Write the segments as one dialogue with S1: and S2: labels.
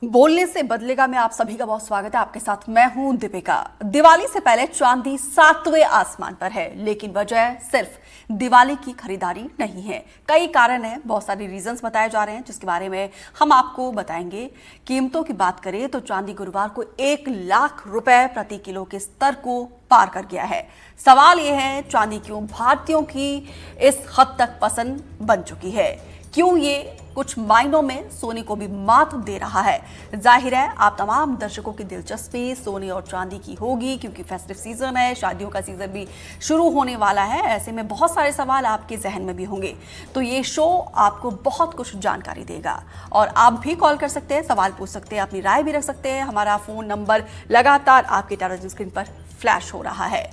S1: बोलने से बदलेगा में आप सभी का बहुत स्वागत है। आपके साथ मैं हूं दीपिका। दिवाली से पहले चांदी 7वें आसमान पर है, लेकिन वजह सिर्फ दिवाली की खरीदारी नहीं है। कई कारण हैं, बहुत सारे रीजंस बताए जा रहे हैं, जिसके बारे में हम आपको बताएंगे। कीमतों की बात करें तो चांदी गुरुवार को 1 लाख रुपए प्रति किलो के स्तर को पार कर गया है। सवाल यह है, चांदी क्यों भारतीयों की इस हद तक पसंद बन चुकी है? क्यों ये कुछ मायनों में सोने को भी मात दे रहा है? जाहिर है आप तमाम दर्शकों की दिलचस्पी सोने और चांदी की होगी, क्योंकि फेस्टिव सीजन है, शादियों का सीजन भी शुरू होने वाला है। ऐसे में बहुत सारे सवाल आपके जहन में भी होंगे, तो ये शो आपको बहुत कुछ जानकारी देगा। और आप भी कॉल कर सकते हैं, सवाल पूछ सकते हैं, अपनी राय भी रख सकते हैं। हमारा फोन नंबर लगातार आपके टेलीविजन स्क्रीन पर फ्लैश हो रहा है।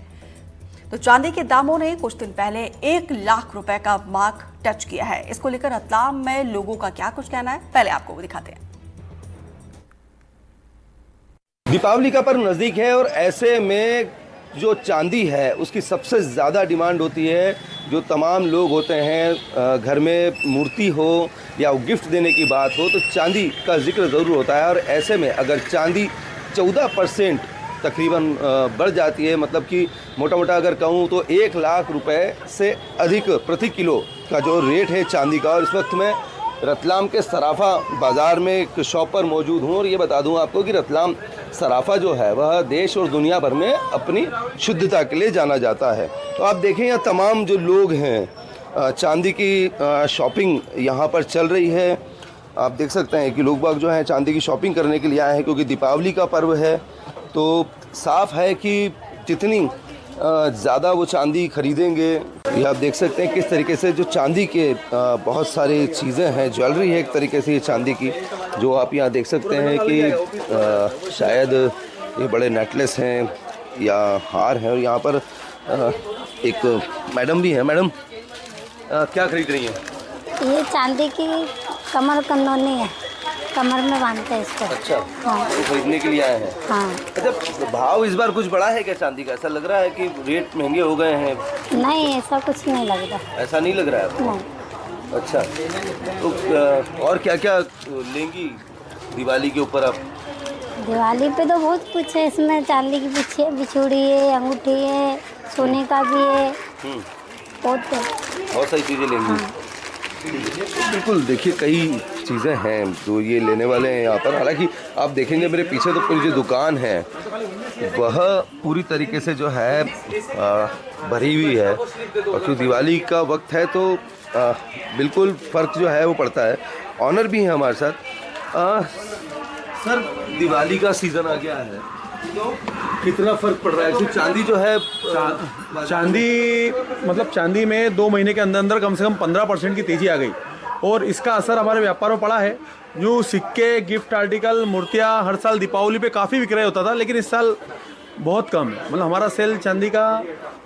S1: तो चांदी के दामों ने कुछ दिन पहले 1 लाख रुपए का मार्क टच किया है। इसको लेकर रतलाम में लोगों का क्या कुछ कहना है, पहले आपको वो दिखाते हैं।
S2: दीपावली का पर्व नज़दीक है और ऐसे में जो चांदी है उसकी सबसे ज़्यादा डिमांड होती है। जो तमाम लोग होते हैं, घर में मूर्ति हो या गिफ्ट देने की बात हो तो चांदी का जिक्र ज़रूर होता है। और ऐसे में अगर चांदी 14% तकरीबन बढ़ जाती है, मतलब कि मोटा मोटा अगर कहूँ तो 1 लाख रुपए से अधिक प्रति किलो का जो रेट है चांदी का। और इस वक्त मैं रतलाम के सराफा बाज़ार में एक शॉप पर मौजूद हूँ और ये बता दूँ आपको कि रतलाम सराफा जो है वह देश और दुनिया भर में अपनी शुद्धता के लिए जाना जाता है। तो आप देखें यहाँ तमाम जो लोग हैं, चांदी की शॉपिंग यहाँ पर चल रही है। आप देख सकते हैं कि लोग बाग जो हैं चांदी की शॉपिंग करने के लिए आए हैं, क्योंकि दीपावली का पर्व है। तो साफ है कि जितनी ज़्यादा वो चांदी खरीदेंगे, ये आप देख सकते हैं किस तरीके से जो चांदी के बहुत सारी चीज़ें हैं, ज्वेलरी है एक तरीके से ये चांदी की, जो आप यहाँ देख सकते हैं कि शायद ये बड़े नेकलेस हैं या हार हैं। और यहाँ पर एक मैडम भी है। मैडम क्या खरीद रही हैं?
S3: ये चांदी की कमर कंदोनी है, कमर में बांधते हैं इसको।
S2: अच्छा,
S3: हाँ।
S2: तो खरीदने के लिए आए हैं।
S3: हाँ।
S2: अच्छा, भाव इस बार कुछ बढ़ा है क्या चांदी का? ऐसा लग रहा है कि रेट महंगे हो गए हैं।
S3: नहीं, ऐसा कुछ नहीं लग रहा।
S2: ऐसा नहीं लग रहा है?
S3: नहीं।
S2: अच्छा, तो और क्या क्या लेंगी दिवाली के ऊपर आप?
S3: दिवाली पे तो बहुत कुछ है इसमें। चांदी की बिछुड़ी है, अंगूठी है, सोने का भी है,
S2: बहुत सारी चीज़ें लेंगी।
S3: हाँ।
S2: बिल्कुल, देखिए कई चीज़ें हैं जो ये लेने वाले हैं यहाँ पर। हालांकि आप देखेंगे मेरे पीछे तो पूरी जो दुकान है वह पूरी तरीके से जो है भरी हुई है। और क्योंकि दिवाली का वक्त है तो बिल्कुल फ़र्क जो है वो पड़ता है। ऑनर भी हैं हमारे साथ। सर, दिवाली का सीज़न आ गया है, कितना फ़र्क पड़ रहा है? क्योंकि चांदी जो है
S4: चांदी मतलब चांदी में 2 महीने के अंदर अंदर कम से कम 15% की तेज़ी आ गई और इसका असर हमारे व्यापार में पड़ा है। जो सिक्के, गिफ्ट आर्टिकल, मूर्तियाँ हर साल दीपावली पे काफ़ी विक्रय होता था, लेकिन इस साल बहुत कम है। मतलब हमारा सेल चांदी का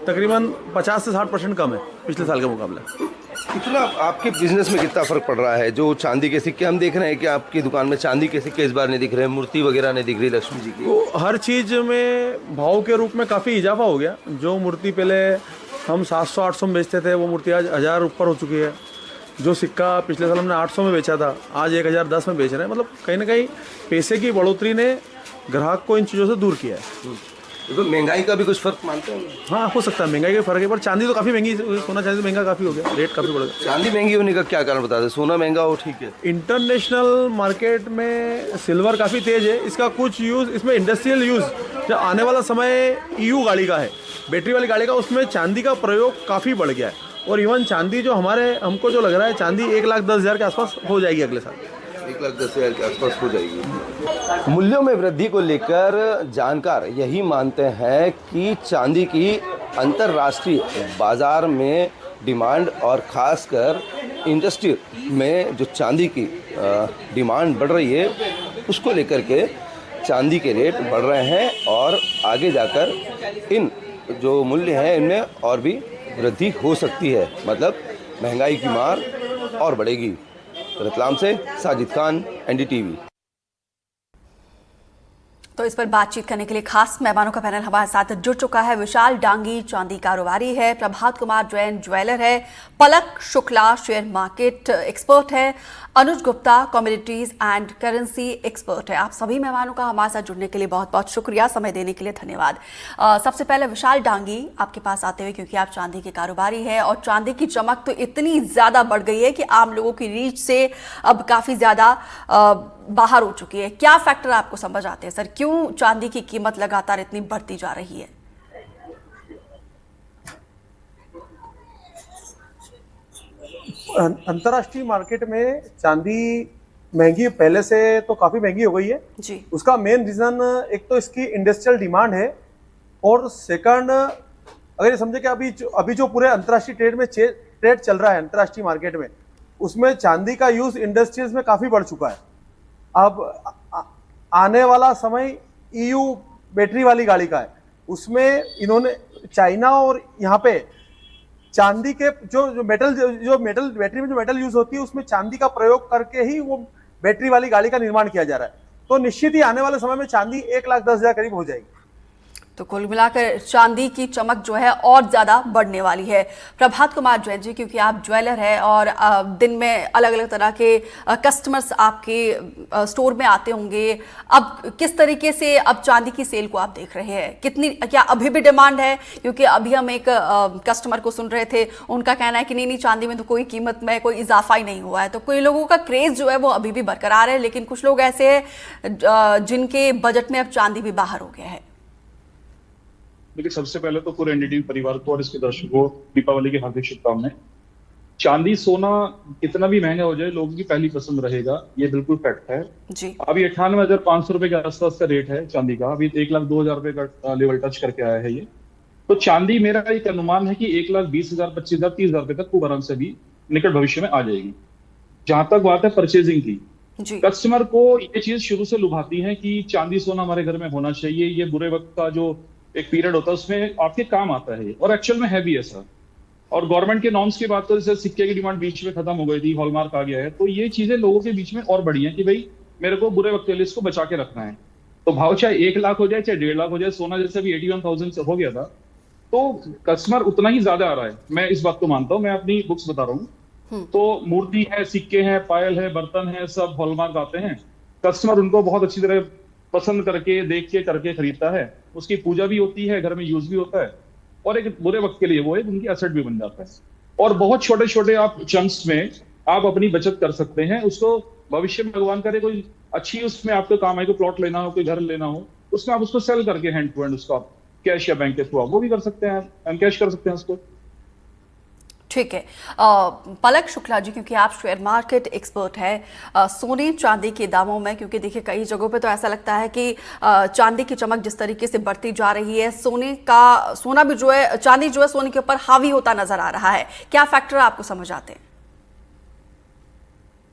S4: तकरीबन 50 से 60% कम है पिछले साल के मुकाबले।
S2: कितना आपके बिजनेस में कितना फ़र्क पड़ रहा है? जो चांदी के सिक्के हम देख रहे हैं कि आपकी दुकान में चांदी के सिक्के इस बार नहीं दिख रहे, मूर्ति वगैरह नहीं दिख रही लक्ष्मी जी की।
S4: तो हर चीज़ में भाव के रूप में काफ़ी इजाफा हो गया। जो मूर्ति पहले हम 700-800 में बेचते थे, वो मूर्ति आज 1000 ऊपर हो चुकी है। जो सिक्का पिछले साल हमने 800 में बेचा था, आज 1010 में बेच रहे हैं। मतलब कहीं ना कहीं पैसे की बढ़ोतरी ने ग्राहक को इन चीज़ों से दूर किया है।
S2: तो महंगाई का भी कुछ फ़र्क मानते हैं?
S4: हाँ, हो सकता है महंगाई का फ़र्क है, पर चांदी तो काफ़ी महंगी, सोना चांदी तो महंगा काफ़ी हो गया, रेट काफ़ी बढ़ गया।
S2: चांदी महंगी होने का क्या कारण बता दें? सोना महंगा हो, ठीक है।
S4: इंटरनेशनल मार्केट में सिल्वर काफ़ी तेज़ है। इसका कुछ यूज़, इसमें इंडस्ट्रियल यूज़ जो आने वाला समय EU गाड़ी का है, बैटरी वाली गाड़ी का, उसमें चांदी का प्रयोग काफ़ी बढ़ गया है। और इवन चांदी जो हमको जो लग रहा है, चांदी 1,10,000 के आसपास हो जाएगी अगले साल।
S2: 1,10,000 के आसपास हो जाएगी। मूल्यों में वृद्धि को लेकर जानकार यही मानते हैं कि चांदी की अंतर्राष्ट्रीय बाजार में डिमांड और ख़ासकर इंडस्ट्री में जो चांदी की डिमांड बढ़ रही है, उसको लेकर के चांदी के रेट बढ़ रहे हैं और आगे जाकर इन जो मूल्य हैं इनमें और भी वृद्धि हो सकती है। मतलब महंगाई की मार और बढ़ेगी। रतलाम से साजिद खान, NDTV।
S1: तो इस पर बातचीत करने के लिए खास मेहमानों का पैनल हमारे साथ जुड़ चुका है। विशाल डांगी चांदी कारोबारी है, प्रभात कुमार जैन ज्वेलर है, Palak Shukla share market expert है, Anuj Gupta commodities and currency expert है। आप सभी मेहमानों का हमारे साथ जुड़ने के लिए बहुत बहुत शुक्रिया, समय देने के लिए धन्यवाद। सबसे पहले विशाल डांगी आपके पास आते हुए, क्योंकि आप चांदी के कारोबारी हैं और चांदी की चमक तो इतनी ज़्यादा बढ़ गई है कि आम लोगों की रीच से अब काफ़ी ज़्यादा बाहर हो चुकी है। क्या फैक्टर आपको समझ आते हैं सर, क्यों चांदी की कीमत लगातार इतनी बढ़ती जा रही है?
S4: अंतर्राष्ट्रीय मार्केट में चांदी महंगी पहले से तो काफी महंगी हो गई है
S1: जी।
S4: उसका मेन रीजन एक तो इसकी इंडस्ट्रियल डिमांड है, और सेकंड अगर ये समझे कि अभी जो पूरे अंतर्राष्ट्रीय ट्रेड में ट्रेड चल रहा है अंतर्राष्ट्रीय मार्केट में, उसमें चांदी का यूज इंडस्ट्रीज में काफी बढ़ चुका है। अब आने वाला समय EU बैटरी वाली गाड़ी का है, उसमें इन्होंने चाइना और यहाँ पे चांदी के जो मेटल बैटरी में जो मेटल यूज होती है उसमें चांदी का प्रयोग करके ही वो बैटरी वाली गाड़ी का निर्माण किया जा रहा है। तो निश्चित ही आने वाले समय में चांदी 1,10,000 करीब हो जाएगी।
S1: तो कुल मिलाकर चांदी की चमक जो है और ज़्यादा बढ़ने वाली है। प्रभात कुमार जैन जी, क्योंकि आप ज्वेलर हैं और दिन में अलग अलग तरह के कस्टमर्स आपके स्टोर में आते होंगे, अब किस तरीके से अब चांदी की सेल को आप देख रहे हैं? क्या अभी भी डिमांड है? क्योंकि अभी हम एक कस्टमर को सुन रहे थे, उनका कहना है कि नहीं चांदी में तो कोई कीमत में कोई इजाफा ही नहीं हुआ है। तो कोई लोगों का क्रेज़ जो है वो अभी भी बरकरार है, लेकिन कुछ लोग ऐसे हैं जिनके बजट में अब चांदी भी बाहर हो गया है।
S5: देखिए, सबसे पहले तो पूरे एनडीटीवी परिवार को और इसके दर्शकों को दीपावली की हार्दिक शुभकामनाएं। चांदी सोना कितना भी महंगा हो जाए लोगों की पहली पसंद रहेगा, ये बिल्कुल फैक्ट है
S1: जी।
S5: अभी 98,500 रुपए के आसपास का रेट है चांदी का, अभी 1,02,000 रुपए का लेवल टच करके आया है ये। तो चांदी मेरा एक अनुमान है कि 1,20,000, 25,000, 30,000 रुपए तक खूब आराम से भी निकट भविष्य में आ जाएगी। जहां तक बात है परचेजिंग की, कस्टमर को ये चीज शुरू से लुभाती है कि चांदी सोना हमारे घर में होना चाहिए, ये बुरे वक्त का जो एक पीरियड होता है उसमें आपके काम आता है, और एक्चुअल में है भी ऐसा। और गवर्नमेंट के नॉर्म्स की बात करें, जैसे सिक्के की डिमांड बीच में खत्म हो गई थी, हॉलमार्क आ गया है, तो ये चीजें लोगों के बीच में और बढ़ी हैं कि भाई मेरे को बुरे वक्त के लिए इसको बचा के रखना है। तो भाव चाहे 1 लाख हो जाए चाहे 1.5 लाख हो जाए, सोना जैसे भी 81,000 हो गया था, तो कस्टमर उतना ही ज्यादा आ रहा है। मैं इस बात को मानता हूँ, मैं अपनी बुक्स बता रहा हूँ। तो मूर्ति है, सिक्के हैं, पायल है, बर्तन है, सब हॉलमार्क आते हैं। कस्टमर उनको बहुत अच्छी तरह पसंद करके देख के करके खरीदता है, उसकी पूजा भी होती है, घर में यूज भी होता है, और एक बुरे वक्त के लिए वो एक उनकी एसेट भी बन जाता है। और बहुत छोटे छोटे आप चंक्स में आप अपनी बचत कर सकते हैं, उसको भविष्य में भगवान करे कोई अच्छी उसमें आपको काम है, कोई प्लॉट लेना हो, कोई घर लेना हो, उसमें आप उसको सेल करके हैंड टू हैंड उसका कैश या बैंक के थ्रू आप वो भी कर सकते हैं, हम कैश कर सकते हैं उसको।
S1: ठीक है। पलक शुक्ला जी, क्योंकि आप शेयर मार्केट एक्सपर्ट है, सोने चांदी के दामों में, क्योंकि देखिए कई जगहों पे तो ऐसा लगता है कि चांदी की चमक जिस तरीके से बढ़ती जा रही है, सोना भी जो है, चांदी जो है सोने के ऊपर हावी होता नजर आ रहा है। क्या फैक्टर आपको समझ आते हैं?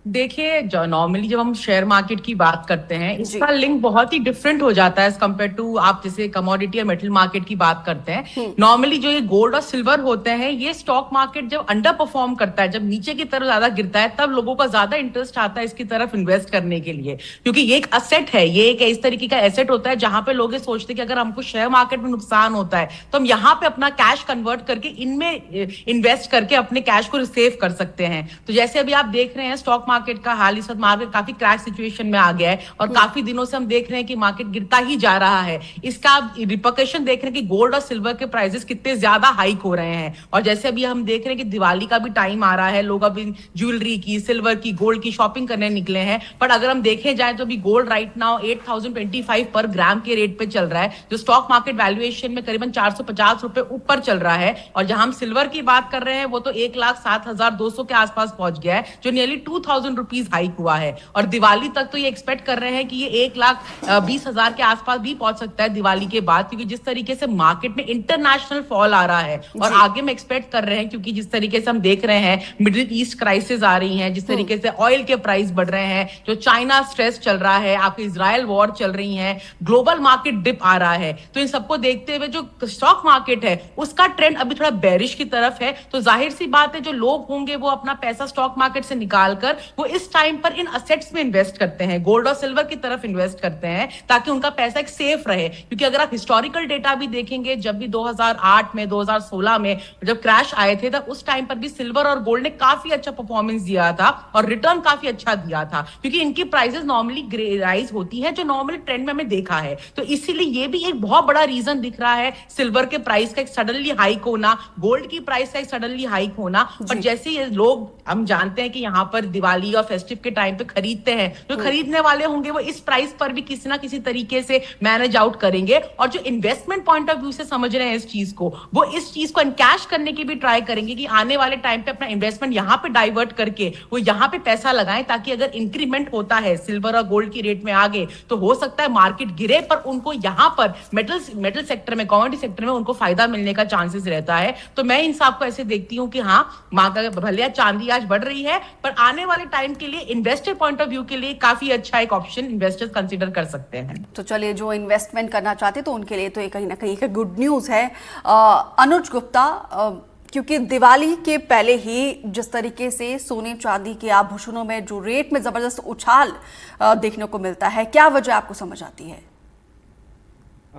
S6: देखिए, नॉर्मली जब हम शेयर मार्केट की बात करते हैं, इसका लिंक बहुत ही डिफरेंट हो जाता है एज कम्पेयर टू आप जैसे कमोडिटी या मेटल मार्केट की बात करते हैं। नॉर्मली जो ये गोल्ड और सिल्वर होते हैं, ये स्टॉक मार्केट जब अंडर परफॉर्म करता है, जब नीचे की तरफ ज्यादा गिरता है, तब लोगों का ज्यादा इंटरेस्ट आता है इसकी तरफ इन्वेस्ट करने के लिए, क्योंकि ये एक असेट है, ये एक इस तरीके का एसेट होता है जहां पे लोग सोचते हैं कि अगर हमको शेयर मार्केट में नुकसान होता है तो हम यहाँ पे अपना कैश कन्वर्ट करके इनमें इन्वेस्ट करके अपने कैश को सेव कर सकते हैं। तो जैसे अभी आप देख रहे हैं स्टॉक मार्केट का हाल, इस वक्त मार्केट काफी क्रैश सिचुएशन में आ गया है और काफी दिनों से हम देख रहे हैं कि मार्केट गिरता ही जा रहा है। इसका आप रिपरकशन देख रहे हैं कि गोल्ड और सिल्वर के प्राइसेस कितने ज्यादा हाइक हो रहे हैं। और जैसे अभी हम देख रहे हैं कि दिवाली का भी टाइम आ रहा है, लोग अभी ज्वेलरी की, सिल्वर की, गोल्ड की शॉपिंग करने निकले हैं। बट अगर हम देखे जाए तो अभी गोल्ड राइट नाउ 8,025 पर ग्राम के रेट पे चल रहा है, जो स्टॉक मार्केट वैल्यूएशन में करीबन 450 रुपए ऊपर चल रहा है। और जहां हम सिल्वर की बात कर रहे हैं, वो तो 1,07,200 के आसपास पहुंच गया है, जो नियरली 2,000 रुपीज हाइक हुआ है। और दिवाली तक तो ये एक्सपेक्ट कर रहे हैं कि ये 1,20,000 के आसपास भी पहुंच सकता है दिवाली के बाद, क्योंकि जिस तरीके से मार्केट में इंटरनेशनल फॉल आ रहा है और आगे में एक्सपेक्ट कर रहे हैं, क्योंकि जिस तरीके से हम देख रहे हैं मिडिल ईस्ट क्राइसिस आ रही है, जिस तरीके से ऑयल के प्राइस बढ़ रहे हैं, जो चाइना स्ट्रेस चल रहा है, आपके इजराइल वॉर चल रही है, ग्लोबल मार्केट डिप आ रहा है, तो इन सबको देखते हुए जो स्टॉक मार्केट है उसका ट्रेंड अभी थोड़ा बेरिश की तरफ है। तो जाहिर सी बात है जो लोग होंगे वो अपना पैसा स्टॉक मार्केट से निकालकर वो इस टाइम पर इन असेट्स में इन्वेस्ट करते हैं, गोल्ड और सिल्वर की तरफ इन्वेस्ट करते हैं, ताकि उनका पैसा एक सेफ रहे। क्योंकि अगर आप हिस्टोरिकल डेटा भी देखेंगे, जब भी 2008 में 2016 में जब क्रैश आए थे, तब उस टाइम पर भी सिल्वर और गोल्ड ने काफी अच्छा परफॉर्मेंस दिया था और रिटर्न काफी अच्छा दिया था, क्योंकि इनकी प्राइसेस नॉर्मली राइज होती है जो नॉर्मली ट्रेंड में हमने देखा है। तो इसीलिए ये भी एक बहुत बड़ा रीजन दिख रहा है सिल्वर के प्राइस का एक सडनली हाइक होना, गोल्ड की प्राइस का एक सडनली हाइक होना। पर जैसे ये लोग, हम जानते हैं कि यहाँ पर दिवाली और फेस्टिव के टाइम पे खरीदते हैं, जो खरीदने वाले होंगे वो इस प्राइस पर भी किसी ना किसी तरीके से मैनेज आउट करेंगे, और जो इन्वेस्टमेंट पॉइंट ऑफ व्यू से समझ रहे हैं इस चीज को, वो इस चीज को एनकैश करने की भी ट्राई करेंगे कि आने वाले टाइम पे अपना इन्वेस्टमेंट यहाँ पे डाइवर्ट करके वो यहाँ पे पैसा लगाएं, ताकि अगर इंक्रीमेंट होता है सिल्वर और गोल्ड की रेट में आगे, तो हो सकता है मार्केट गिरे पर उनको यहाँ पर मेटल सेक्टर में, कमोडिटी सेक्टर में उनको फायदा मिलने का चांसेस रहता है। तो मैं इन सब को ऐसे देखती हूँ कि हाँ, भले चांदी आज बढ़ रही है, पर आने वाले टाइम के लिए इन्वेस्टर पॉइंट ऑफ व्यू के लिए काफी अच्छा एक ऑप्शन इन्वेस्टर्स कंसीडर कर सकते हैं।
S1: तो चलिए, जो इन्वेस्टमेंट करना चाहते तो उनके लिए तो ये कहीं ना कहीं एक गुड न्यूज़ है। अनुज गुप्ता, क्योंकि दिवाली के पहले ही जिस तरीके से सोने चांदी के आभूषणों में जो रेट में जबरदस्त उछाल देखने को मिलता है, क्या वजह आपको समझ आती है?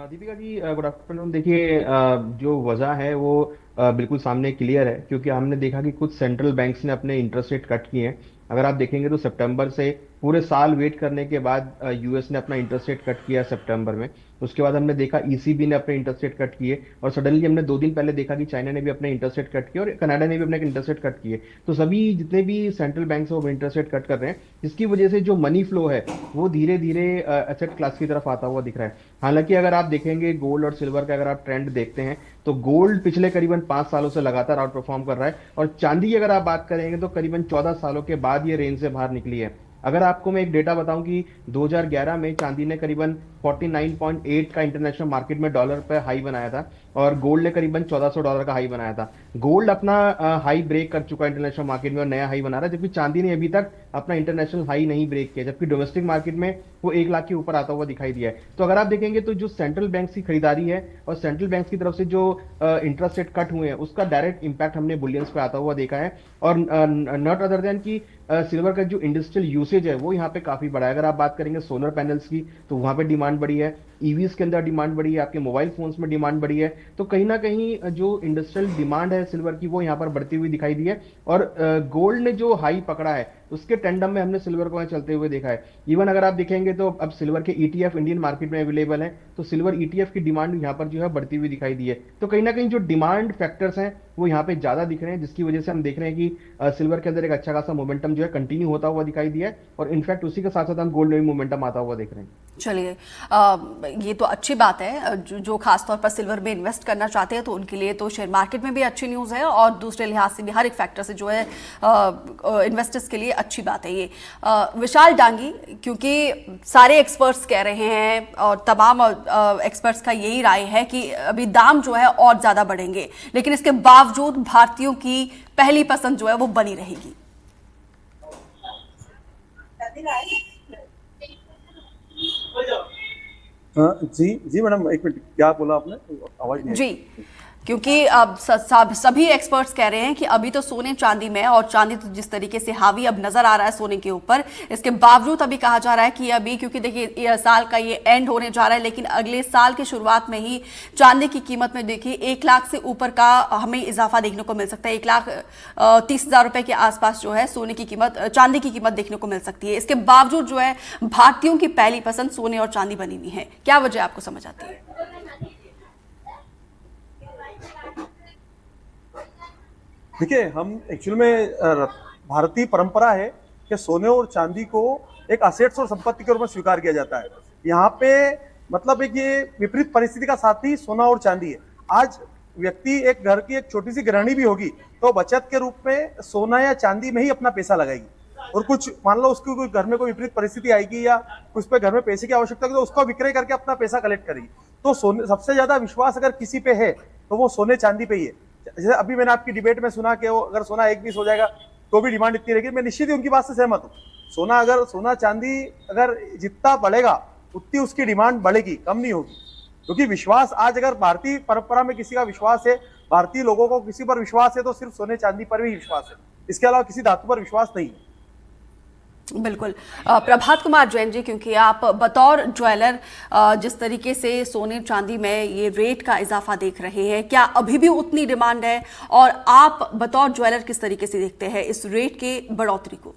S7: Deepika ji, good afternoon. देखिए, जो वजह है वो बिल्कुल सामने क्लियर है, क्योंकि हमने देखा कि कुछ सेंट्रल बैंक्स ने अपने इंटरेस्ट रेट कट किए हैं। अगर आप देखेंगे तो सितंबर से पूरे साल वेट करने के बाद यूएस ने अपना इंटरेस्ट रेट कट किया सितंबर में। उसके बाद हमने देखा ईसीबी ने अपने इंटरेस्ट रेट कट किए, और सडनली हमने 2 दिन पहले देखा कि चाइना ने भी अपने इंटरेस्ट रेट कट किए और कनाडा ने भी अपने इंटरेस्ट रेट कट किए। तो सभी जितने भी सेंट्रल बैंक्स हैं वो इंटरेस्ट रेट कट कर रहे हैं, जिसकी वजह से जो मनी फ्लो है वो धीरे धीरे एसेट क्लास की तरफ आता हुआ दिख रहा है। हालांकि अगर आप देखेंगे गोल्ड और सिल्वर का अगर आप ट्रेंड देखते हैं तो गोल्ड पिछले करीबन 5 सालों से लगातार आउट परफॉर्म कर रहा है, और चांदी की अगर आप बात करेंगे तो करीबन 14 सालों के बाद ये रेंज से बाहर निकली है। अगर आपको मैं एक डेटा बताऊं कि 2011 में चांदी ने करीबन 49.8 का इंटरनेशनल मार्केट में डॉलर पे हाई बनाया था, और गोल्ड ने करीबन $1400 का हाई बनाया था। गोल्ड अपना हाई ब्रेक कर चुका है इंटरनेशनल मार्केट में और नया हाई बना रहा है, जबकि चांदी ने अभी तक अपना इंटरनेशनल हाई नहीं ब्रेक किया, जबकि डोमेस्टिक मार्केट में वो 1 लाख के ऊपर आता हुआ दिखाई दिया है। तो अगर आप देखेंगे तो जो सेंट्रल बैंक की खरीदारी है और सेंट्रल बैंक की तरफ से जो इंटरेस्ट रेट कट हुए हैं, उसका डायरेक्ट इंपैक्ट हमने बुलियंस पे आता हुआ देखा है। और नॉट अदर देन कि सिल्वर का जो इंडस्ट्रियल यूसेज है वो यहाँ पे काफी बड़ा है। अगर आप बात करेंगे सोलर पैनल्स की तो वहां पे डिमांड बढ़ी है, ईवीज के अंदर डिमांड बढ़ी है, आपके मोबाइल फोन्स में डिमांड बढ़ी है। तो कहीं ना कहीं जो इंडस्ट्रियल डिमांड है सिल्वर की वो यहाँ पर बढ़ती हुई दिखाई दी है, और गोल्ड ने जो हाई पकड़ा है उसके टेंडम में हमने सिल्वर को चलते हुए देखा है। इवन अगर आप देखेंगे तो अब सिल्वर के ईटीएफ इंडियन मार्केट में अवेलेबल है, तो सिल्वर ईटीएफ की डिमांड यहाँ पर जो है बढ़ती हुई दिखाई दी है। तो कहीं ना कहीं जो डिमांड फैक्टर्स हैं वो यहाँ पे ज्यादा दिख रहे हैं, जिसकी वजह से हम देख रहे हैं कि सिल्वर के अंदर एक अच्छा खासा मोमेंटम जो है कंटिन्यू होता हुआ दिखाई दिया है, और इनफैक्ट उसी के साथ साथ हम गोल्ड में भी मोमेंटम आता हुआ देख रहे हैं।
S1: चलिए, ये तो अच्छी बात है। जो खासतौर पर सिल्वर में इन्वेस्ट करना चाहते हैं तो उनके लिए तो शेयर मार्केट में भी अच्छी न्यूज़ है, और दूसरे लिहाज से भी हर एक फैक्टर से जो है इन्वेस्टर्स के लिए अच्छी बात है ये। विशाल डांगी, क्योंकि सारे एक्सपर्ट्स कह रहे हैं और तमाम एक्सपर्ट्स का यही राय है कि अभी दाम जो है और ज़्यादा बढ़ेंगे, लेकिन इसके बावजूद भारतीयों की पहली पसंद जो है वो बनी रहेगी।
S4: जी मैडम, एक मिनट, क्या बोला आपने? आवाज नहीं
S1: जी, क्योंकि अब सभी एक्सपर्ट्स कह रहे हैं कि अभी तो सोने चांदी में, और चांदी तो जिस तरीके से हावी अब नजर आ रहा है सोने के ऊपर, इसके बावजूद अभी कहा जा रहा है कि अभी, क्योंकि देखिए साल का ये एंड होने जा रहा है, लेकिन अगले साल की शुरुआत में ही चांदी की कीमत में देखिए 1 लाख से ऊपर का हमें इजाफा देखने को मिल सकता है। 1,30,000 रुपए के आसपास जो है सोने की कीमत, चांदी की कीमत देखने को मिल सकती है। इसके बावजूद जो है भारतीयों की पहली पसंद सोने और चांदी बनी हुई है। क्या वजह आपको समझ आती है?
S4: देखिए, हम एक्चुअल में भारतीय परंपरा है कि सोने और चांदी को एक असेट्स और संपत्ति के रूप में स्वीकार किया जाता है। यहाँ पे मतलब एक ये विपरीत परिस्थिति का साथी सोना और चांदी है। आज व्यक्ति एक घर की एक छोटी सी गृहिणी भी होगी तो बचत के रूप में सोना या चांदी में ही अपना पैसा लगाएगी, और कुछ मान लो उसकी कोई घर में कोई विपरीत परिस्थिति आएगी या उस पर घर में पैसे की आवश्यकता होगी तो उसको विक्रय करके अपना पैसा कलेक्ट करेगी। तो सोने, सबसे ज्यादा विश्वास अगर किसी पे है तो वो सोने चांदी पे ही है। जैसे अभी मैंने आपकी डिबेट में सुना कि वो अगर सोना 1.20 हो जाएगा तो भी डिमांड इतनी रहेगी, मैं निश्चित ही उनकी बात से सहमत हूँ। सोना चांदी अगर जितना बढ़ेगा उतनी उसकी डिमांड बढ़ेगी, कम नहीं होगी, क्योंकि विश्वास आज अगर भारतीय परंपरा में किसी का विश्वास है, भारतीय लोगों को किसी पर विश्वास है तो सिर्फ सोने चांदी पर भी विश्वास है, इसके अलावा किसी धातु पर विश्वास नहीं है।
S1: बिल्कुल। प्रभात कुमार जैन जी, क्योंकि आप बतौर ज्वेलर जिस तरीके से सोने चांदी में ये रेट का इजाफा देख रहे हैं, क्या अभी भी उतनी डिमांड है और आप बतौर ज्वेलर किस तरीके से देखते हैं इस रेट के बढ़ोतरी को?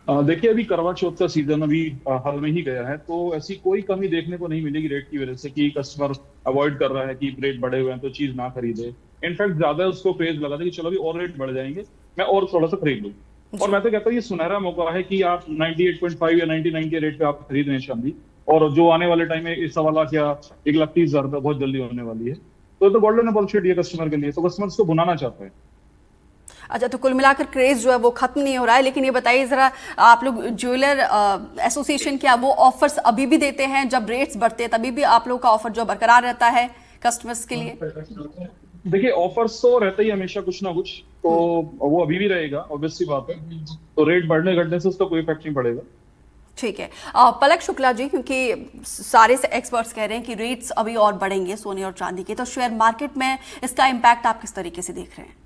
S5: देखिए, अभी करवा चौथ का सीजन अभी हाल में ही गया है, तो ऐसी कोई कमी देखने को नहीं मिलेगी रेट की वजह से कि कस्टमर अवॉइड कर रहा है कि रेट बढ़े हुए हैं तो चीज ना खरीदे। इनफैक्ट ज्यादा उसको क्रेज लगा था कि चलो अभी और रेट बढ़ जाएंगे, मैं और थोड़ा सा खरीद लूँ। और मैं तो कहता हूँ ये सुनहरा मौका है कि आप 98.5 या 99 के रेट पे आप खरीद रहे हैं चांदी, और जो आने वाले टाइम में 1.25 लाख या 1,30,000 रुपये बहुत जल्दी होने वाली है, तो गोल्डन अपॉर्चुनिटी है कस्टमर के लिए, तो कस्टमर्स को भुनाना चाहते हैं।
S1: अच्छा, तो कुल मिलाकर क्रेज जो है वो खत्म नहीं हो रहा है, लेकिन ये बताइए जरा, आप लोग ज्वेलर एसोसिएशन क्या वो ऑफर्स अभी भी देते हैं? जब रेट्स बढ़ते हैं तभी भी आप लोग का ऑफर जो बरकरार रहता है कस्टमर्स के लिए?
S5: देखिए, ऑफर्स तो रहते ही हमेशा कुछ ना कुछ, तो वो अभी भी रहेगा, ऑब्वियस सी बात है। तो रेट बढ़ने घटने से उसका कोई इफेक्ट नहीं पड़ेगा।
S1: ठीक है। पलक शुक्ला जी, क्योंकि सारे से एक्सपर्ट्स कह रहे हैं कि रेट्स अभी और बढ़ेंगे सोने और चांदी के, तो शेयर मार्केट में इसका इम्पैक्ट आप किस तरीके से देख रहे हैं?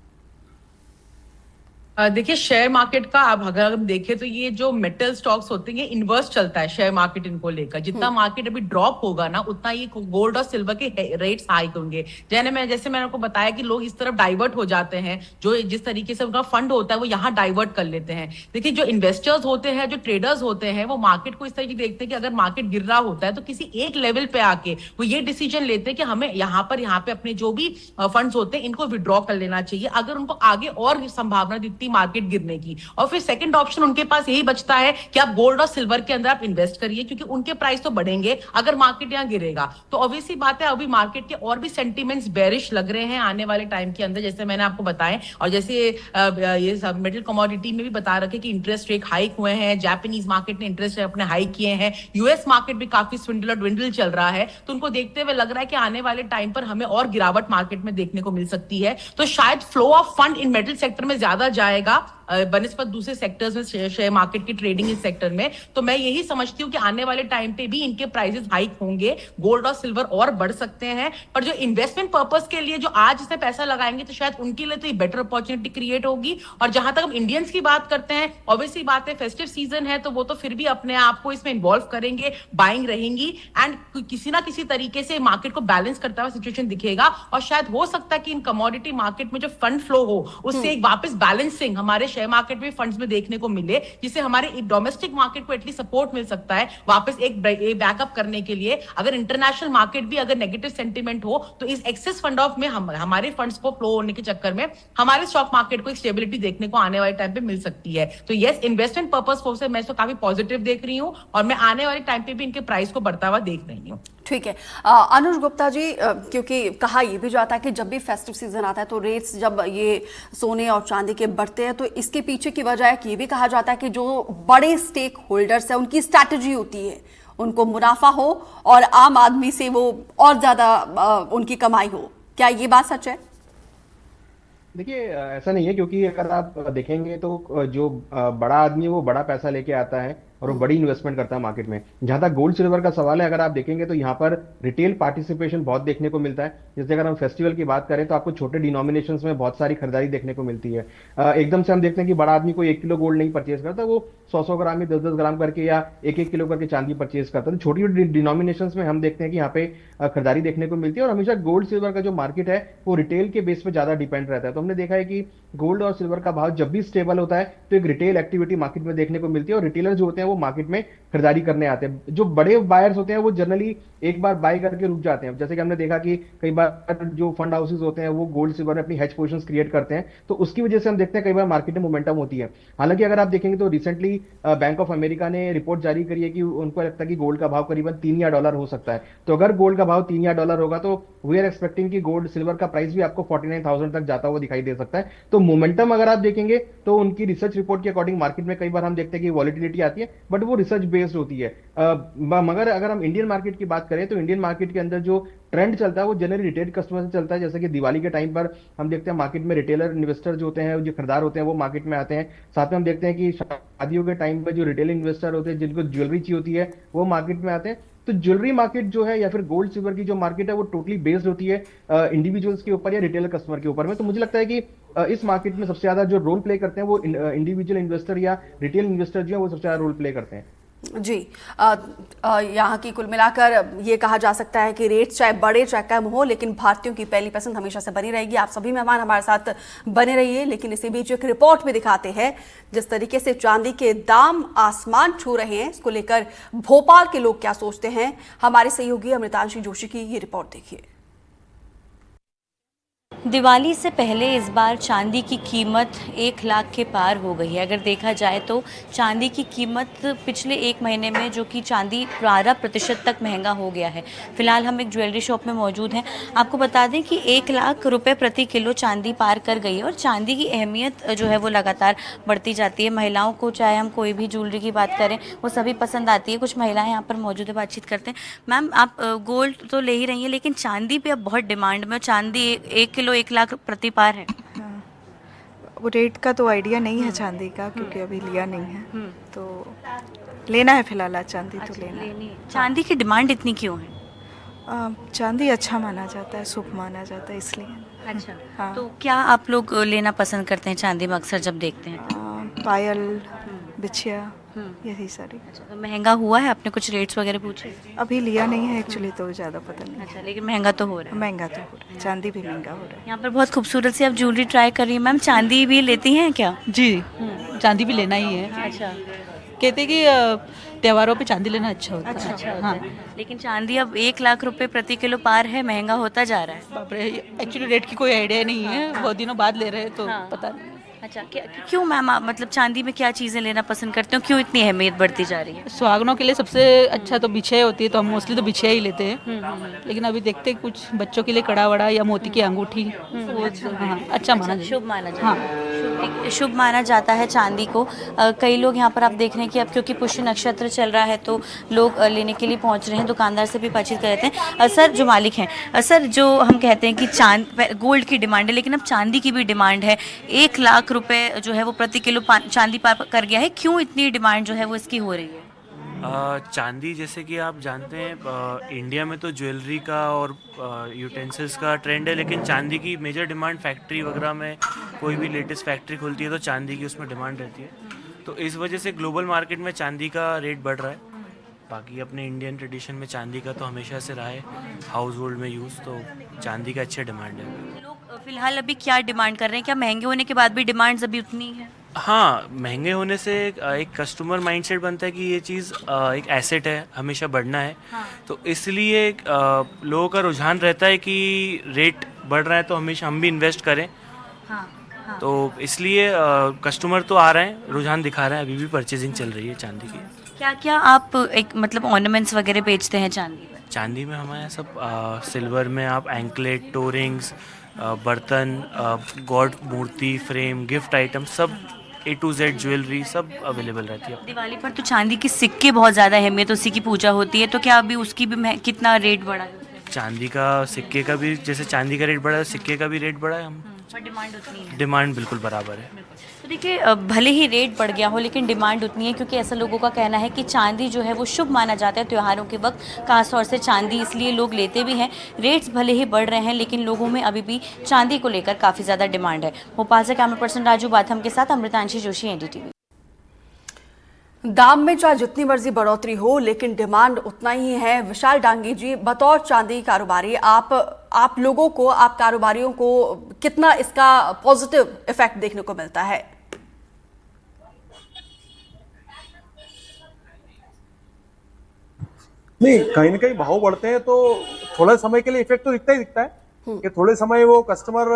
S6: देखिए, शेयर मार्केट का अब अगर हम देखें तो ये जो मेटल स्टॉक्स होते हैं ये इन्वर्स चलता है शेयर मार्केट इनको लेकर। जितना मार्केट अभी ड्रॉप होगा ना, उतना ये गोल्ड और सिल्वर के रेट्स हाइक होंगे। जैसे मैंने आपको बताया कि लोग इस तरफ डाइवर्ट हो जाते हैं, जो जिस तरीके से उनका फंड होता है वो यहाँ डाइवर्ट कर लेते हैं। देखिए, जो इन्वेस्टर्स होते हैं, जो ट्रेडर्स होते हैं, वो मार्केट को इस तरीके देखते हैं कि अगर मार्केट गिर रहा होता है तो किसी एक लेवल पे आके वो ये डिसीजन लेते हैं कि हमें यहाँ पे अपने जो भी फंड्स होते हैं इनको विड्रॉ कर लेना चाहिए, अगर उनको आगे और संभावना दिखती मार्केट गिरने की। और फिर सेकंड ऑप्शन उनके पास यही बचता है कि आप गोल्ड और सिल्वर के अंदर आप इन्वेस्ट करिए, क्योंकि उनके प्राइस तो बढ़ेंगे अगर मार्केट यहाँ गिरेगा। तो ऑब्वियसली बात है, अभी मार्केट के और भी सेंटीमेंट्स बेरिश लग रहे हैं आने वाले टाइम के अंदर, जैसे मैंने आपको बताया। और जैसे ये सब मेटल कमोडिटी में भी बता रखे कि इंटरेस्ट रेट हाइक हुए हैं, जापानीज मार्केट ने इंटरेस्ट रेट अपने हाइक किए हैं, यूएस मार्केट भी काफी स्विंडल और ड्विंडल चल रहा है। तो उनको देखते हुए लग रहा है कि आने वाले टाइम पर हमें और गिरावट मार्केट में देखने को मिल सकती है। तो शायद flow of fund in metal sector में ज्यादा जाएगा बनिस्पत दूसरे सेक्टर्स में, शेयर मार्केट की ट्रेडिंग इस सेक्टर में। तो मैं यही समझती हूँ कि आने वाले टाइम पे भी इनके प्राइसेस हाइक होंगे, गोल्ड और सिल्वर और बढ़ सकते हैं। पर जो इन्वेस्टमेंट पर्पस के लिए जो आज इसमें पैसा लगाएंगे, तो शायद उनके लिए तो ये बेटर अपॉर्चुनिटी क्रिएट होगी। और जहां तक हम इंडियंस की बात करते हैं, ऑब्वियसली बात है फेस्टिव सीजन है, तो वो तो फिर भी अपने आप को इसमें इन्वॉल्व करेंगे, बाइंग रहेंगी, एंड किसी ना किसी तरीके से मार्केट को बैलेंस करता हुआ सिचुएशन दिखेगा। और शायद हो सकता है कि इन कमोडिटी मार्केट में जो फंड फ्लो हो, उससे एक वापस बैलेंसिंग हमारे शेयर मार्केट में फंड्स में देखने को मिले, जिससे हमारे डोमेस्टिक मार्केट को एटलीस्ट सपोर्ट मिल सकता है वापस एक बैकअप करने के लिए। अगर इंटरनेशनल मार्केट भी अगर नेगेटिव सेंटीमेंट हो, तो इस एक्सेस फंड ऑफ में हमारे फंड्स को फ्लो होने के चक्कर में हमारे स्टॉक मार्केट को एक स्टेबिलिटी देखने को आने वाले टाइम पे मिल सकती है। तो यस, इन्वेस्टमेंट पर्पस से मैं इसको काफी पॉजिटिव देख रही हूँ, और मैं आने वाले टाइम पे भी इनके प्राइस को बढ़ता हुआ देख रही हूँ।
S1: ठीक है। अनुज गुप्ता जी, क्योंकि कहा यह भी जाता है कि जब भी फेस्टिव सीजन आता है तो रेट्स जब ये सोने और चांदी के बढ़ते हैं, तो इसके पीछे की वजह है कि ये भी कहा जाता है कि जो बड़े स्टेक होल्डर्स हैं उनकी स्ट्रैटेजी होती है, उनको मुनाफा हो और आम आदमी से वो और ज्यादा उनकी कमाई हो। क्या ये बात सच है?
S7: देखिए, ऐसा नहीं है, क्योंकि अगर आप देखेंगे तो जो बड़ा आदमी है वो बड़ा पैसा लेके आता है और वो बड़ी इन्वेस्टमेंट करता है मार्केट में। जहां तक गोल्ड सिल्वर का सवाल है, अगर आप देखेंगे तो यहाँ पर रिटेल पार्टिसिपेशन बहुत देखने को मिलता है। जैसे अगर हम फेस्टिवल की बात करें तो आपको छोटे डिनोमिनेशंस में बहुत सारी खरीदारी देखने को मिलती है। एकदम से हम देखते हैं कि बड़ा आदमी कोई 1 किलो गोल्ड नहीं परचेज करता, वो 100 ग्राम में 10 ग्राम करके या 1 किलो करके चांदी परचेज करता है। तो छोटी डिनोमिनेशंस में हम देखते हैं कि यहाँ पे खरीदारी देखने को मिलती है। और हमेशा गोल्ड सिल्वर का जो मार्केट है वो रिटेल के बेस पे ज्यादा डिपेंड रहता है। तो हमने देखा है कि गोल्ड और सिल्वर का भाव जब भी स्टेबल होता है तो एक रिटेल एक्टिविटी मार्केट में देखने को मिलती है, और रिटेलर जो होते हैं वो मार्केट में खरीदारी करने आते हैं। जो बड़े बायर्स होते हैं वो जनरली एक बार बाय करके रुक जाते हैं। जैसे कि हमने देखा कि कई बार जो फंड हाउसेस होते हैं वो गोल्ड सिल्वर में अपनी हेज पोजीशंस क्रिएट करते हैं, तो उसकी वजह से हम देखते हैं कई बार मार्केट में मोमेंटम होती है। हालांकि अगर आप देखेंगे तो रिसेंटली बैंक ऑफ अमेरिका ने रिपोर्ट जारी करी है कि उनको लगता है कि गोल्ड का भाव करीबन $3 हो सकता है। तो अगर गोल्ड का भाव $3 होगा तो वी आर एक्सपेक्टिंग कि गोल्ड सिल्वर का प्राइस भी आपको 49,000 तक जाता हुआ दिखाई दे सकता है। तो मोमेंटम अगर आप देखेंगे तो उनकी रिसर्च रिपोर्ट के अकॉर्डिंग मार्केट में कई बार हम देखते हैं कि वॉलिटिलिटी आती है, बट वो रिसर्च बेस्ड होती है। मगर अगर हम इंडियन मार्केट की बात करें तो इंडियन मार्केट के अंदर जो ट्रेंड चलता है वो जनरली रिटेल कस्टमर से चलता है। जैसे कि दिवाली के टाइम पर हम देखते हैं मार्केट में रिटेलर इन्वेस्टर जो होते हैं, जो खरीदार होते हैं, वो मार्केट में आते हैं। साथ में हम देखते हैं कि शादियों के टाइम पर जो रिटेल इन्वेस्टर होते हैं, जिनको ज्वेलरी चाहिए होती है, वो मार्केट में आते हैं। तो ज्वेलरी मार्केट जो है या फिर गोल्ड सिल्वर की जो मार्केट है वो टोटली बेस्ड होती है इंडिविजुअल्स के ऊपर या रिटेलर कस्टमर के ऊपर में। तो मुझे लगता है कि इस मार्केट में सबसे ज्यादा जो रोल प्ले करते हैं वो इंडिविजुअल इन्वेस्टर या रिटेल इन्वेस्टर जो है वो सबसे ज्यादा रोल प्ले करते हैं।
S1: जी, यहाँ की कुल मिलाकर ये कहा जा सकता है कि रेट चाहे बढ़े चाहे कम हो, लेकिन भारतीयों की पहली पसंद हमेशा से बनी रहेगी। आप सभी मेहमान हमारे साथ बने रहिए। लेकिन इसी बीच एक रिपोर्ट में दिखाते हैं जिस तरीके से चांदी के दाम आसमान छू रहे हैं, इसको लेकर भोपाल के लोग क्या सोचते हैं। हमारे सहयोगी अमृतांशी जोशी की ये रिपोर्ट देखिए।
S8: दिवाली से पहले इस बार चांदी की कीमत 1 लाख के पार हो गई है। अगर देखा जाए तो चांदी की कीमत पिछले 1 महीने में जो कि चांदी 12% तक महंगा हो गया है। फिलहाल हम एक ज्वेलरी शॉप में मौजूद हैं। आपको बता दें कि 1 लाख रुपए प्रति किलो चांदी पार कर गई है और चांदी की अहमियत जो है वो लगातार बढ़ती जाती है। महिलाओं को चाहे हम कोई भी ज्वेलरी की बात करें वो सभी पसंद आती है। कुछ महिलाएँ यहाँ पर मौजूद है, बातचीत करते हैं। मैम, आप गोल्ड तो ले ही रही हैं लेकिन चांदी पे अब बहुत डिमांड में, चांदी 1 किलो 1 लाख प्रति पार है।
S9: वो रेट का तो आइडिया नहीं है चांदी का, क्योंकि अभी लिया नहीं है, तो लेना है फिलहाल। आज चांदी तो लेना है।
S8: चांदी की डिमांड इतनी क्यों है?
S9: चांदी अच्छा माना जाता है, शुभ माना जाता है, इसलिए।
S8: अच्छा,
S9: हाँ।
S8: तो क्या आप लोग लेना पसंद करते हैं चांदी में अक्सर जब देखते हैं?
S9: पायल, बिछिया, यही सारी।
S8: अच्छा, तो महंगा हुआ है? आपने कुछ रेट्स वगैरह पूछे?
S9: अभी लिया नहीं है एक्चुअली, तो ज़्यादा पता नहीं।
S8: अच्छा, लेकिन महंगा तो हो रहा है।
S9: महंगा तो हो रहा है, चांदी भी महंगा हो रहा है।
S8: यहाँ पर बहुत खूबसूरत सी आप ज्वेलरी ट्राई कर रही हैं। मैम, चांदी भी लेती हैं क्या?
S10: जी, चांदी भी लेना ही है।
S8: अच्छा,
S10: कहते हैं कि त्योहारों पे चांदी लेना अच्छा होता है।
S8: अच्छा होता है। लेकिन चांदी अब 1 लाख रुपए प्रति किलो पार है, महंगा होता जा रहा है।
S10: बाप रे, एक्चुअली रेट की कोई आइडिया नहीं है, बहुत दिनों बाद ले रहे हैं तो
S8: हाँ।
S10: पता नहीं।
S8: अच्छा, क्यों मैम, आप मतलब चांदी में क्या चीज़ें लेना पसंद करते हो? क्यों इतनी अहमियत बढ़ती जा रही है?
S10: सुहागनों के लिए सबसे अच्छा तो बिछिया होती है, तो हम मोस्टली तो बिछिया ही लेते हैं। लेकिन अभी देखते हैं कुछ बच्चों के लिए कड़ा वड़ा या मोती की अंगूठी, वो हाँ अच्छा माना जाता है।
S8: शुभ माना जाता है। शुभ माना जाता है चांदी को। कई लोग यहाँ पर आप देख रहे हैं कि अब क्योंकि पुष्य नक्षत्र चल रहा है तो लोग लेने के लिए पहुँच रहे हैं। दुकानदार से भी बातचीत कर रहे हैं। सर जो मालिक हैं, सर जो हम कहते हैं कि गोल्ड की डिमांड है लेकिन अब चांदी की भी डिमांड है। 1 लाख रुपए जो है वो प्रति किलो चांदी पार कर गया है। क्यों इतनी डिमांड जो है वो इसकी हो रही है?
S11: चांदी जैसे कि आप जानते हैं इंडिया में तो ज्वेलरी का और यूटेंसिल्स का ट्रेंड है, लेकिन चांदी की मेजर डिमांड फैक्ट्री वगैरह में, कोई भी लेटेस्ट फैक्ट्री खुलती है तो चांदी की उसमें डिमांड रहती है। तो इस वजह से ग्लोबल मार्केट में चांदी का रेट बढ़ रहा है। बाकी अपने इंडियन ट्रेडिशन में चांदी का तो हमेशा से रहा है हाउस होल्ड में यूज़, तो चांदी का अच्छा डिमांड है।
S8: लोग फिलहाल अभी क्या डिमांड कर रहे हैं? क्या महंगे होने के बाद भी डिमांड्स अभी उतनी है?
S11: हाँ, महंगे होने से एक कस्टमर माइंडसेट बनता है कि ये चीज़ एक एसेट है, हमेशा बढ़ना है। हाँ। तो इसलिए लोगों का रुझान रहता है कि रेट बढ़ रहा है तो हमेशा हम भी इन्वेस्ट करें। हाँ। हाँ। तो इसलिए कस्टमर तो आ रहे हैं, रुझान दिखा रहे हैं, अभी भी परचेजिंग चल रही है चांदी की।
S8: क्या क्या आप एक मतलब ऑर्नामेंट्स वगैरह बेचते हैं चांदी में?
S11: चांदी में हमारे यहाँ सब सिल्वर में आप एंकलेट, टोरिंग्स, बर्तन, गॉड मूर्ति, फ्रेम, गिफ्ट आइटम, सब A to Z ज्वेलरी सब अवेलेबल रहती है।
S8: दिवाली पर तो चांदी के सिक्के बहुत ज़्यादा अहमियत, उसी की पूजा होती है, तो क्या अभी उसकी भी कितना रेट बढ़ा है?
S11: चांदी का सिक्के का भी, जैसे चांदी का रेट बढ़ा है सिक्के का भी रेट बढ़ा है। हम
S8: पर डिमांड उतनी है।
S11: डिमांड बिल्कुल बराबर है।
S8: तो देखिए, भले ही रेट बढ़ गया हो लेकिन डिमांड उतनी है, क्योंकि ऐसा लोगों का कहना है कि चांदी जो है वो शुभ माना जाता है त्योहारों के वक्त, खासतौर से चांदी इसलिए लोग लेते भी हैं। रेट्स भले ही बढ़ रहे हैं लेकिन लोगों में अभी भी चांदी को लेकर काफ़ी ज़्यादा डिमांड है। भोपाल से कैमरा पर्सन राजू बाथम के साथ अमृतांशी जोशी, NDTV।
S1: दाम में चाहे जितनी मर्जी बढ़ोतरी हो लेकिन डिमांड उतना ही है। विशाल डांगी जी, बतौर चांदी कारोबारी, आप लोगों को, आप कारोबारियों को कितना इसका पॉजिटिव इफेक्ट देखने को मिलता है?
S4: नहीं, कहीं ना कहीं भाव बढ़ते हैं तो थोड़े समय के लिए इफेक्ट तो दिखता ही दिखता है कि थोड़े समय वो कस्टमर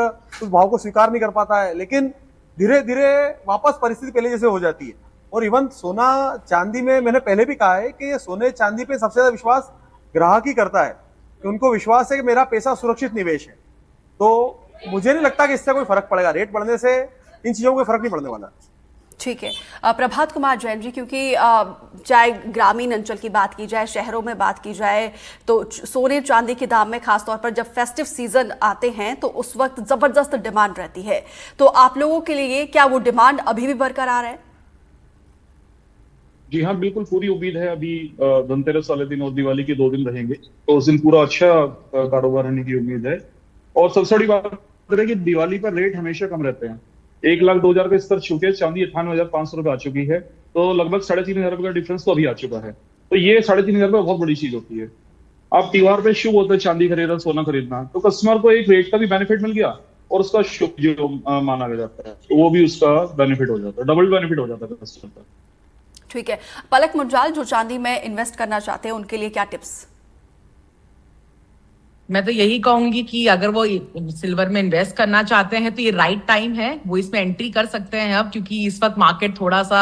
S4: उस भाव को स्वीकार नहीं कर पाता है, लेकिन धीरे धीरे वापस परिस्थिति पहले जैसे हो जाती है। और इवन सोना चांदी में मैंने पहले भी कहा है कि ये सोने चांदी पे सबसे ज्यादा विश्वास ग्राहक ही करता है, कि उनको विश्वास है कि मेरा पैसा सुरक्षित निवेश है। तो मुझे नहीं लगता कि इससे कोई फर्क पड़ेगा, रेट बढ़ने से इन चीजों को फर्क नहीं पड़ने वाला।
S1: ठीक है, प्रभात कुमार जैन जी, क्योंकि चाहे ग्रामीण अंचल की बात की जाए, शहरों में बात की जाए, तो सोने चांदी के दाम में खासतौर पर जब फेस्टिव सीजन आते हैं तो उस वक्त जबरदस्त डिमांड रहती है। तो आप लोगों के लिए क्या वो डिमांड अभी भी बरकरार है?
S5: जी हाँ, बिल्कुल पूरी उम्मीद है। अभी धनतेरस वाले दिन और दिवाली के 2 दिन रहेंगे, तो उस दिन पूरा अच्छा कारोबार रहने की उम्मीद है। और सबसे बड़ी बात है कि दिवाली पर रेट हमेशा कम रहते हैं। 1,02,000 का स्तर छू के चांदी 98,500 रुपये आ चुकी है, तो लगभग 3,500 रुपये का डिफरेंस तो अभी आ चुका है। तो ये 3,500 रुपये बहुत बड़ी चीज होती है। आप त्योहार पे शुभ होता है चांदी खरीदना, सोना खरीदना, तो कस्टमर को एक रेट का भी बेनिफिट मिल गया और उसका शुभ जो माना गया जाता है, तो वो भी उसका बेनिफिट हो जाता है, डबल बेनिफिट हो जाता है कस्टमर का।
S1: ठीक है, पलक मुंजाल, जो चांदी में इन्वेस्ट करना चाहते हैं उनके लिए क्या टिप्स?
S6: मैं तो यही कहूंगी कि अगर वो सिल्वर में इन्वेस्ट करना चाहते हैं तो ये राइट टाइम है, वो इसमें एंट्री कर सकते हैं अब, क्योंकि इस वक्त मार्केट थोड़ा सा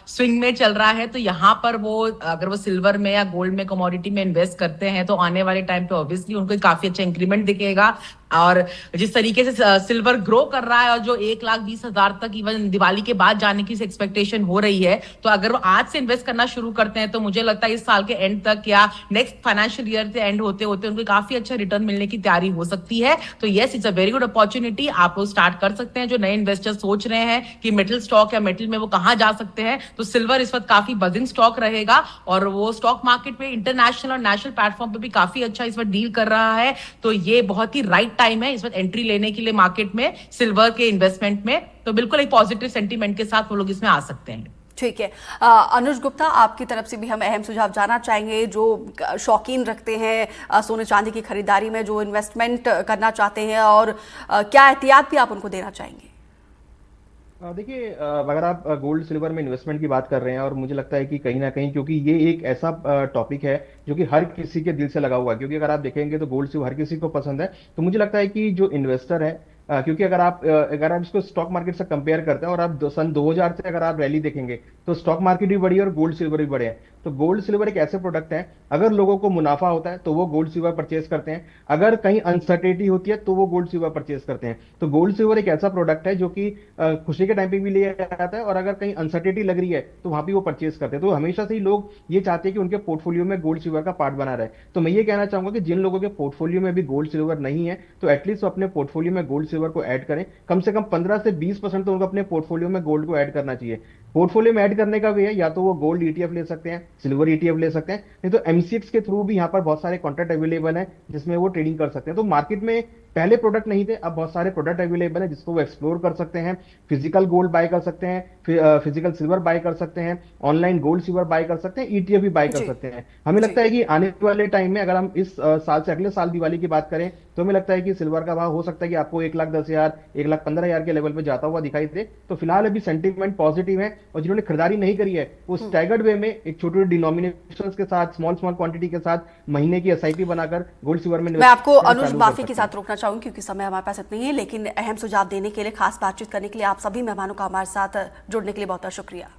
S6: स्विंग में चल रहा है। तो यहाँ पर वो अगर वो सिल्वर में या गोल्ड में कमोडिटी में इन्वेस्ट करते हैं तो आने वाले टाइम पे ऑब्वियसली उनको काफी अच्छा इंक्रीमेंट दिखेगा। और जिस तरीके से सिल्वर ग्रो कर रहा है और जो 1,20,000 तक इवन दिवाली के बाद जाने की एक्सपेक्टेशन हो रही है, तो अगर वो आज से इन्वेस्ट करना शुरू करते हैं तो मुझे लगता है इस साल के एंड तक या नेक्स्ट फाइनेंशियल ईयर से एंड होते होते उनको काफी अच्छा रिटर्न मिलने की तैयारी हो सकती है। तो yes, it's a very good opportunity, आप लोग स्टार्ट कर सकते हैं। जो नए इन्वेस्टर सोच रहे हैं कि मेटल स्टॉक या मेटल में वो कहाँ जा सकते हैं, तो सिल्वर इस वक्त काफी बजिंग स्टॉक रहेगा और वो स्टॉक मार्केट में इंटरनेशनल और नेशनल प्लेटफॉर्म पे भी काफी अच्छा इस वक्त डील कर रहा है। तो ये बहुत ही राइट टाइम है इस वक्त एंट्री लेने के लिए मार्केट में सिल्वर के इन्वेस्टमेंट में। तो बिल्कुल एक पॉजिटिव सेंटीमेंट के साथ वो लोग इसमें आ सकते हैं।
S1: ठीक है, अनुज गुप्ता, आपकी तरफ से भी हम अहम सुझाव जानना चाहेंगे। जो शौकीन रखते हैं सोने चांदी की खरीदारी में, जो इन्वेस्टमेंट करना चाहते हैं, और क्या एहतियात भी आप उनको देना चाहेंगे?
S7: देखिए, अगर आप गोल्ड सिल्वर में इन्वेस्टमेंट की बात कर रहे हैं, और मुझे लगता है कि कहीं ना कहीं, क्योंकि ये एक ऐसा टॉपिक है जो कि हर किसी के दिल से लगा हुआ है, क्योंकि अगर आप देखेंगे तो गोल्ड सिल्वर हर किसी को पसंद है। तो मुझे लगता है कि जो इन्वेस्टर है, क्योंकि अगर आप इसको स्टॉक मार्केट से कंपेयर करते हैं और आप सन 2000 से अगर आप रैली देखेंगे तो स्टॉक मार्केट भी बढ़ी है और गोल्ड सिल्वर भी बढ़े हैं। तो गोल्ड सिल्वर एक ऐसे प्रोडक्ट है, अगर लोगों को मुनाफा होता है तो वो गोल्ड सिल्वर परचेज करते हैं, अगर कहीं अनसर्टेनिटी होती है तो वो गोल्ड सिल्वर परचेज करते हैं। तो गोल्ड सिल्वर एक ऐसा प्रोडक्ट है जो कि खुशी के टाइम पे भी लिया जाता है, और अगर कहीं अनसर्टेनिटी लग रही है तो वहां भी वो परचेज करते हैं। तो हमेशा से ही लोग ये चाहते हैं कि उनके पोर्टफोलियो में गोल्ड सिल्वर का पार्ट बना रहे। तो मैं ये कहना चाहूंगा कि जिन लोगों के पोर्टफोलियो में भी गोल्ड सिल्वर नहीं है तो एटलीस्ट वो अपने पोर्टफोलियो में गोल्ड सिल्वर को ऐड करें। कम से कम 15 से 20% तो उनको अपने पोर्टफोलियो में गोल्ड को ऐड करना चाहिए। पोर्टफोलियो में ऐड करने का वे है, या तो वो गोल्ड ईटीएफ ले सकते हैं, सिल्वर ईटीएफ ले सकते हैं, नहीं तो एमसीएक्स के थ्रू भी यहाँ पर बहुत सारे कॉन्ट्रैक्ट अवेलेबल है जिसमें वो ट्रेडिंग कर सकते हैं। तो मार्केट में पहले प्रोडक्ट नहीं थे, अब बहुत सारे प्रोडक्ट अवेलेबल है जिसको वो एक्सप्लोर कर सकते हैं। फिजिकल गोल्ड बाय कर सकते हैं, फिजिकल सिल्वर बाय कर सकते हैं, ऑनलाइन गोल्ड सिल्वर बाय कर सकते हैं, ईटीएफ भी बाय कर सकते हैं। हमें लगता है कि आने वाले टाइम में, अगर हम इस साल से अगले साल दिवाली की बात करें, तो हमें लगता है कि सिल्वर का भाव हो सकता है कि आपको 1,10,000, 1,15,000 के लेवल पे जाता हुआ दिखाई दे। तो फिलहाल अभी सेंटीमेंट पॉजिटिव है, और जिन्होंने खरीदारी नहीं करी है वो स्टैगर्ड वे में एक छोटे डिनोमिनेशंस के साथ, स्मॉल क्वांटिटी के साथ महीने की एसआईपी बनाकर गोल्ड सिल्वर में
S1: मैं आपको अनुज माफी के साथ रोकना चाहूंगी क्योंकि समय हमारे पास इतना ही है, लेकिन अहम सुझाव देने के लिए, खास बातचीत करने के लिए आप सभी मेहमानों का हमारे साथ जुड़ने के लिए बहुत बहुत शुक्रिया।